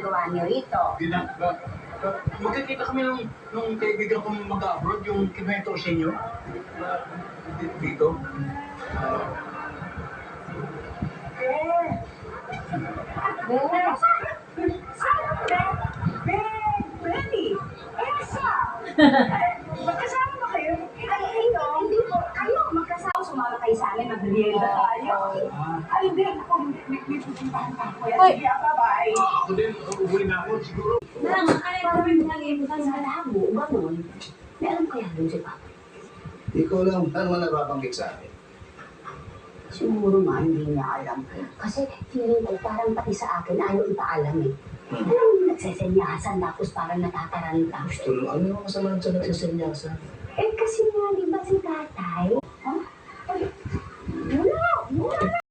ginagawa niyo rito? Magkikita kami nung kaibigan kong mag-abroad, yung kinuwento ko sa inyo. Dito. Magkasama ba kayo? Ay, hindi po. Kayo, magkasama. Sumama kayo sa amin, mag-rienda tayo. Ay, hindi. May pupuntahan pa ako. Sige, bye-bye. Ako din, uuwi na ako siguro. Nang, kaya namin nag-iimbang sa labo, gano'n. May alam kaya doon si Papa? Hindi ko alam. Ano man nababanggit sa akin? Siguro nga, hindi niya alam. Kasi feeling ko, parang pati sa akin, ayaw ipaalam eh. Alam mo, nagsesenyasan, tapos parang natataranta. Gusto lang. Ano yung masama sa nagsasenyasan? Eh, kasi nga, di ba si tatay?